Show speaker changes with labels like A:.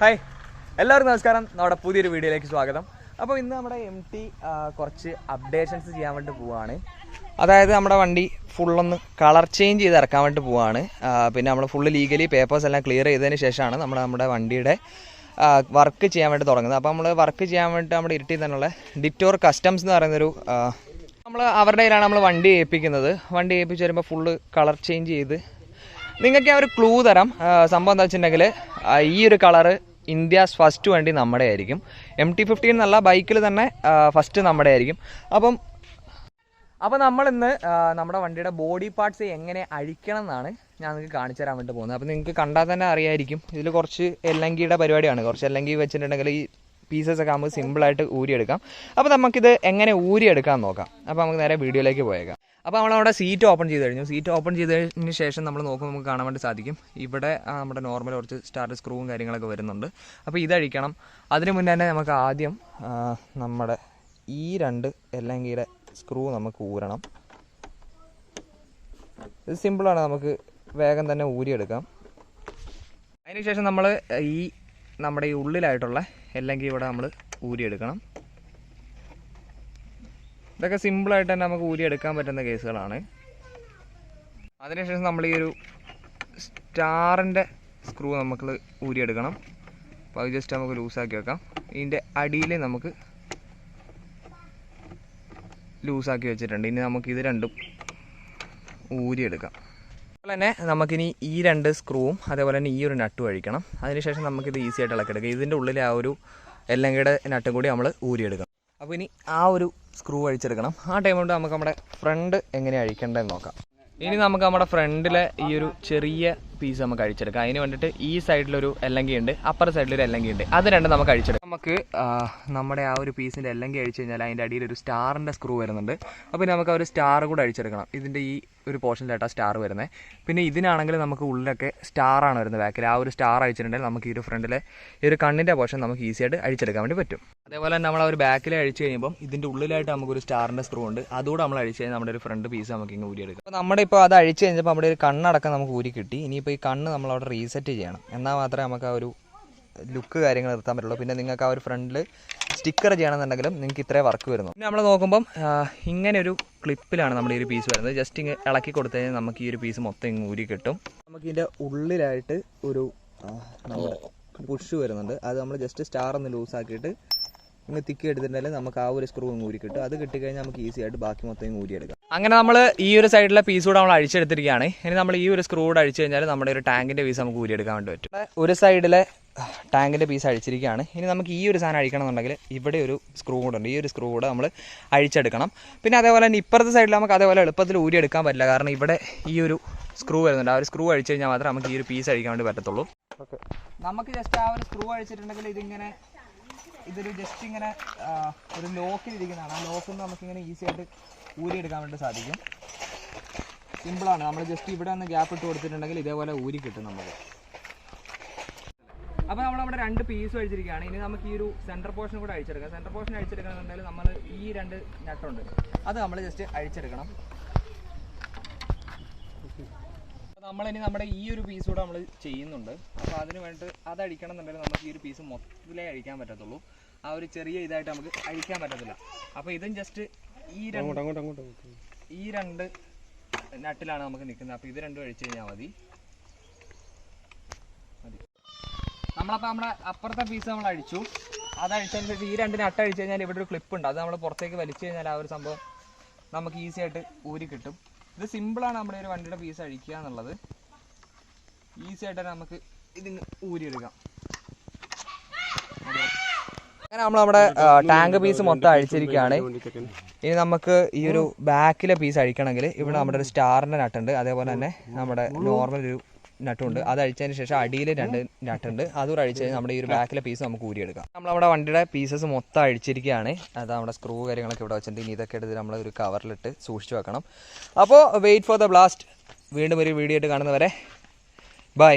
A: Hi എല്ലാവർക്കും നമസ്കാരം. നമ്മുടെ പുതിയൊരു വീഡിയോയിലേക്ക് സ്വാഗതം. അപ്പോൾ ഇന്ന് നമ്മുടെ MT കുറച്ച് അപ്ഡേഷൻസ് ചെയ്യാൻ വേണ്ടി പോവുകയാണ്. അതായത് നമ്മുടെ വണ്ടി ഫുള്ളൊന്ന് കളർ ചേഞ്ച് ചെയ്ത് ഇറക്കാൻ വേണ്ടി പോവുകയാണ്. പിന്നെ നമ്മൾ ഫുള്ള് ലീഗലി പേപ്പേഴ്സ് എല്ലാം ക്ലിയർ ചെയ്തതിന് ശേഷമാണ് നമ്മുടെ വണ്ടിയുടെ വർക്ക് ചെയ്യാൻ വേണ്ടി തുടങ്ങുന്നത്. അപ്പോൾ നമ്മൾ വർക്ക് ചെയ്യാൻ വേണ്ടി നമ്മുടെ ഇരുട്ടി തന്നെയുള്ള ഡിറ്റോർ കസ്റ്റംസ് എന്ന് പറയുന്നൊരു അവരുടെ കയ്യിലാണ് നമ്മൾ വണ്ടി ഏൽപ്പിക്കുന്നത്. വണ്ടി ഏൽപ്പിച്ച് വരുമ്പോൾ ഫുള്ള് കളർ ചേഞ്ച് ചെയ്ത് നിങ്ങൾക്ക് ഞാൻ ഒരു ക്ലൂ തരാം. സംഭവം എന്താ വെച്ചിട്ടുണ്ടെങ്കിൽ ഈ ഒരു കളറ് ഇന്ത്യാസ് ഫസ്റ്റ് വണ്ടി നമ്മുടെ ആയിരിക്കും. MT-15 എന്നല്ല, ബൈക്കിൽ തന്നെ ഫസ്റ്റ് നമ്മുടെ ആയിരിക്കും. അപ്പോൾ നമ്മളിന്ന് നമ്മുടെ വണ്ടിയുടെ ബോഡി പാർട്സ് എങ്ങനെ അഴിക്കണം എന്നാണ് ഞാൻ നിങ്ങൾക്ക് കാണിച്ചു തരാൻ വേണ്ടി പോകുന്നത്. അപ്പോൾ നിങ്ങൾക്ക് കണ്ടാൽ തന്നെ അറിയായിരിക്കും, ഇതിൽ കുറച്ച് എല്ലങ്കിയുടെ പരിപാടിയാണ്. കുറച്ച് എല്ലങ്കി വെച്ചിട്ടുണ്ടെങ്കിൽ ഈ പീസസ് ഒക്കെ നമുക്ക് സിമ്പിളായിട്ട് ഊരിയെടുക്കാം. അപ്പോൾ നമുക്കിത് എങ്ങനെ ഊരിയെടുക്കാൻ നോക്കാം. അപ്പോൾ നമുക്ക് നേരെ വീഡിയോയിലേക്ക് പോയേക്കാം. അപ്പോൾ നമ്മളവിടെ സീറ്റ് ഓപ്പൺ ചെയ്ത് കഴിഞ്ഞു. സീറ്റ് ഓപ്പൺ ചെയ്തതിന് ശേഷം നമ്മൾ നോക്കുമ്പോൾ നമുക്ക് കാണാൻ വേണ്ടി സാധിക്കും, ഇവിടെ നമ്മുടെ നോർമൽ കുറച്ച് സ്റ്റാർട്ട് സ്ക്രൂവും കാര്യങ്ങളൊക്കെ വരുന്നുണ്ട്. അപ്പോൾ ഇതഴിക്കണം. അതിന് മുന്നേ തന്നെ നമുക്ക് ആദ്യം നമ്മുടെ ഈ രണ്ട് എല്ലങ്കിയുടെ സ്ക്രൂ നമുക്ക് ഊരണം. ഇത് സിമ്പിളാണ്, നമുക്ക് വേഗം തന്നെ ഊരിയെടുക്കാം. അതിനുശേഷം നമ്മൾ നമ്മുടെ ഈ ഉള്ളിലായിട്ടുള്ള എല്ലങ്കി ഇവിടെ നമ്മൾ ഊരിയെടുക്കണം. ഇതൊക്കെ സിമ്പിളായിട്ട് തന്നെ നമുക്ക് ഊരിയെടുക്കാൻ പറ്റുന്ന കേസുകളാണ്. അതിനുശേഷം നമ്മൾ ഈ ഒരു സ്റ്റാറിൻ്റെ സ്ക്രൂ നമുക്ക് ഊരിയെടുക്കണം. അപ്പോൾ അത് ജസ്റ്റ് നമുക്ക് ലൂസാക്കി വെക്കാം. ഇതിൻ്റെ അടിയിൽ നമുക്ക് ലൂസാക്കി വെച്ചിട്ടുണ്ട്. ഇനി നമുക്കിത് രണ്ടും ഊരിയെടുക്കാം. അതുപോലെ തന്നെ നമുക്കിനി ഈ രണ്ട് സ്ക്രൂവും അതേപോലെ തന്നെ ഈ ഒരു നട്ടും അഴിക്കണം. അതിനുശേഷം നമുക്കിത് ഈസി ആയിട്ട് ഇളക്കിയെടുക്കാം. ഇതിൻ്റെ ഉള്ളിലെ ആ ഒരു എല്ലങ്കയുടെ നട്ടും കൂടി നമ്മൾ ഊരിയെടുക്കണം. അപ്പോൾ ഇനി ആ ഒരു സ്ക്രൂ അഴിച്ചെടുക്കണം. ആ ടൈം കൊണ്ട് നമുക്ക് നമ്മുടെ ഫ്രണ്ട് എങ്ങനെ അഴിക്കേണ്ടതെന്ന് നോക്കാം. ഇനി നമുക്ക് നമ്മുടെ ഫ്രണ്ടിലെ ഈ ഒരു ചെറിയ പീസ് നമുക്ക് അഴിച്ചെടുക്കാം. അതിന് വേണ്ടിയിട്ട് ഈ സൈഡിലൊരു എല്ലങ്കി ഉണ്ട്, അപ്പർ സൈഡിലൊരു എല്ലങ്കി ഉണ്ട്. അത് രണ്ടും നമുക്ക് അഴിച്ചെടുക്കാം. നമുക്ക് നമ്മുടെ ആ ഒരു പീസിൻ്റെ എല്ലങ്കി അഴിച്ചു കഴിഞ്ഞാൽ അതിൻ്റെ അടിയിൽ ഒരു സ്റ്റാറിൻ്റെ സ്ക്രൂ വരുന്നുണ്ട്. അപ്പോൾ നമുക്ക് ആ ഒരു സ്റ്റാർ കൂടെ അഴിച്ചെടുക്കണം. ഇതിൻ്റെ ഈ ഒരു പോർഷനിലായിട്ടാണ് സ്റ്റാർ വരുന്നത്. പിന്നെ ഇതിനാണെങ്കിൽ നമുക്ക് ഉള്ളിലൊക്കെ സ്റ്റാറാണ് വരുന്നത്. ബാക്കിൽ ആ ഒരു സ്റ്റാർ അഴിച്ചിട്ടുണ്ടെങ്കിൽ നമുക്ക് ഈ ഒരു ഫ്രണ്ടിലെ ഈ ഒരു കണ്ണിൻ്റെ പോർഷൻ നമുക്ക് ഈസി ആയിട്ട് അഴിച്ചെടുക്കാൻ വേണ്ടി പറ്റും. അതേപോലെ തന്നെ നമ്മൾ ആ ഒരു ബാക്കിൽ അഴിച്ച് കഴിയുമ്പോൾ ഇതിൻ്റെ ഉള്ളിലായിട്ട് നമുക്കൊരു സ്റ്റാറിൻ്റെ സ്ക്രൂ ഉണ്ട്. അതുകൂടെ നമ്മൾ അഴിച്ച് കഴിഞ്ഞാൽ നമ്മുടെ ഒരു ഫ്രണ്ട് പീസ് നമുക്ക് ഇങ്ങനെ ഊരിയെടുക്കാം. അപ്പോൾ നമ്മുടെ ഇപ്പോൾ അത് അഴിച്ച് കഴിഞ്ഞപ്പോൾ നമ്മുടെ ഒരു കണ്ണടക്കം നമുക്ക് ഊരി കിട്ടി. ഇനിയിപ്പോൾ ഈ കണ്ണ് നമ്മളവിടെ റീസെറ്റ് ചെയ്യണം. എന്നാൽ മാത്രമേ നമുക്ക് ആ ഒരു ലുക്ക് കാര്യങ്ങൾ നിർത്താൻ പറ്റുള്ളൂ. പിന്നെ നിങ്ങൾക്ക് ആ ഒരു ഫ്രണ്ടിൽ സ്റ്റിക്കർ ചെയ്യണമെന്നുണ്ടെങ്കിലും നിങ്ങൾക്ക് ഇത്രേ വർക്ക് വരുന്നു. പിന്നെ നമ്മൾ നോക്കുമ്പം ഇങ്ങനെ ഒരു ക്ലിപ്പിലാണ് നമ്മുടെ ഈ ഒരു പീസ് വരുന്നത്. ജസ്റ്റ് ഇങ്ങനെ ഇളക്കി കൊടുത്തു കഴിഞ്ഞാൽ നമുക്ക് ഈ ഒരു പീസ് മൊത്തം ഇങ്ങ് ഊരി കിട്ടും. നമുക്ക് ഇതിൻ്റെ ഉള്ളിലായിട്ട് ഒരു നമ്മുടെ പുഷ് വരുന്നുണ്ട്. അത് നമ്മൾ ജസ്റ്റ് സ്റ്റാർ ഒന്ന് ലൂസാക്കിയിട്ട് ഇങ്ങ് തിക്കി എടുത്തിട്ടുണ്ടെങ്കിൽ നമുക്ക് ആ ഒരു സ്ക്രൂ ഊരി കിട്ടും. അത് കിട്ടിക്കഴിഞ്ഞാൽ നമുക്ക് ഈസി ആയിട്ട് ബാക്കി മൊത്തം ഊരിയെടുക്കാം. അങ്ങനെ നമ്മൾ ഈ ഒരു സൈഡിലെ പീസ് കൂടെ നമ്മൾ അഴിച്ചെടുത്തിരിക്കുകയാണ്. ഇനി നമ്മൾ ഈ ഒരു സ്ക്രൂ കൂടെ അഴിച്ചു കഴിഞ്ഞാൽ നമ്മുടെ ഒരു ടാങ്കിൻ്റെ പീസ് നമുക്ക് ഊരിയെടുക്കാൻ വേണ്ടി പറ്റും. ഒരു സൈഡിലെ ടാങ്കിൻ്റെ പീസ് അഴിച്ചിരിക്കുകയാണ്. ഇനി നമുക്ക് ഈ ഒരു സാധനം അഴിക്കണം എന്നുണ്ടെങ്കിൽ ഇവിടെ ഒരു സ്ക്രൂ കൂടെ ഉണ്ട്. ഈ ഒരു സ്ക്രൂ കൂടെ നമ്മൾ അഴിച്ചെടുക്കണം. പിന്നെ അതേപോലെ തന്നെ ഇപ്പുറത്തെ സൈഡിൽ നമുക്ക് അതേപോലെ എളുപ്പത്തിൽ ഊരിയെടുക്കാൻ പറ്റില്ല. കാരണം ഇവിടെ ഈ ഒരു സ്ക്രൂ വരുന്നുണ്ട്. ആ ഒരു സ്ക്രൂ അഴിച്ചു കഴിഞ്ഞാൽ മാത്രമേ നമുക്ക് ഈ ഒരു പീസ് അഴിക്കാൻ വേണ്ടി പറ്റത്തുള്ളൂ. ഓക്കെ, നമുക്ക് ജസ്റ്റ് ആ ഒരു സ്ക്രൂ അഴിച്ചിട്ടുണ്ടെങ്കിൽ ഇതൊരു ജസ്റ്റ് ഇങ്ങനെ ഒരു ലോക്കിലിരിക്കുന്നതാണ്. ആ ലോക്കിൽ നിന്ന് നമുക്കിങ്ങനെ ഈസി ആയിട്ട് ഊരിയെടുക്കാൻ വേണ്ടി സാധിക്കും. സിമ്പിളാണ്. നമ്മൾ ജസ്റ്റ് ഇവിടെ ഒന്ന് ഗ്യാപ്പ് ഇട്ട് കൊടുത്തിട്ടുണ്ടെങ്കിൽ ഇതേപോലെ ഊരി കിട്ടും നമുക്ക്. അപ്പോൾ നമ്മളവിടെ രണ്ട് പീസ് അഴിച്ചിരിക്കുകയാണ്. ഇനി നമുക്ക് ഈ ഒരു സെൻറ്റർ പോർഷൻ കൂടെ അഴിച്ചെടുക്കാം. സെൻറ്റർ പോർഷൻ അഴിച്ചെടുക്കണമെന്നുണ്ടെങ്കിൽ നമ്മൾ ഈ രണ്ട് നട്ടുണ്ട്, അത് നമ്മൾ ജസ്റ്റ് അഴിച്ചെടുക്കണം. നമ്മളിനി നമ്മുടെ ഈ ഒരു പീസ് കൂടെ നമ്മൾ ചെയ്യുന്നുണ്ട്. അപ്പോൾ അതിന് വേണ്ടിയിട്ട് അത് അഴിക്കണം എന്നുണ്ടെങ്കിൽ നമുക്ക് ഈ ഒരു പീസ് മൊത്തത്തിലേ അഴിക്കാൻ പറ്റത്തുള്ളൂ. ആ ഒരു ചെറിയ ഇതായിട്ട് നമുക്ക് അഴിക്കാൻ പറ്റത്തില്ല. അപ്പോൾ ഇതും ജസ്റ്റ് ഈ രണ്ട് നട്ടിലാണ് നമുക്ക് നിൽക്കുന്നത്. അപ്പോൾ ഇത് രണ്ടും അഴിച്ചു കഴിഞ്ഞാൽ മതി. നമ്മളപ്പോൾ നമ്മുടെ അപ്പുറത്തെ പീസ് നമ്മൾ അഴിച്ചു. അത് അഴിച്ചതിന് ശേഷം ഈ രണ്ട് നട്ട് അഴിച്ചു കഴിഞ്ഞാൽ ഇവിടെ ഒരു ക്ലിപ്പ് ഉണ്ട്. അത് നമ്മൾ പുറത്തേക്ക് വലിച്ചു കഴിഞ്ഞാൽ ആ ഒരു സംഭവം നമുക്ക് ഈസി ആയിട്ട് ഊരി കിട്ടും. ഇത് സിമ്പിളാണ് നമ്മുടെ ഒരു വണ്ടിയുടെ പീസ് അഴിക്കുക എന്നുള്ളത്. ഈസി ആയിട്ട് നമുക്ക് ഇതിന് ഊരിയെടുക്കാം. അങ്ങനെ നമ്മളവിടെ ടാങ്ക് പീസ് മൊത്തം അഴിച്ചിരിക്കുകയാണ്. ഇനി നമുക്ക് ഈ ഒരു ബാക്കിലെ പീസ് അഴിക്കണമെങ്കിൽ ഇവിടെ നമ്മുടെ ഒരു സ്റ്റാറിൻ്റെ നട്ടുണ്ട്, അതേപോലെ തന്നെ നമ്മുടെ നോർമൽ ഒരു നട്ടുണ്ട്. അത് അഴിച്ചതിന് ശേഷം അടിയിൽ രണ്ട് നട്ടുണ്ട്, അതുകൂടെ അഴിച്ച് കഴിഞ്ഞാൽ നമ്മുടെ ഈ ഒരു ബാക്കിലെ പീസ് നമുക്ക് ഊരിയെടുക്കാം. നമ്മളവിടെ വണ്ടിയുടെ പീസസ് മൊത്തം അഴിച്ചിരിക്കുകയാണ്. അത് നമ്മുടെ സ്ക്രൂ കാര്യങ്ങളൊക്കെ ഇവിടെ വെച്ചിട്ടുണ്ട്. ഇനി ഇതൊക്കെ എടുത്ത് നമ്മൾ ഒരു കവറിലിട്ട് സൂക്ഷിച്ച് വെക്കണം. അപ്പോൾ വെയിറ്റ് ഫോർ ദ ബ്ലാസ്റ്റ്. വീണ്ടും ഒരു വീഡിയോ ആയിട്ട് കാണുന്നവരെ ബൈ.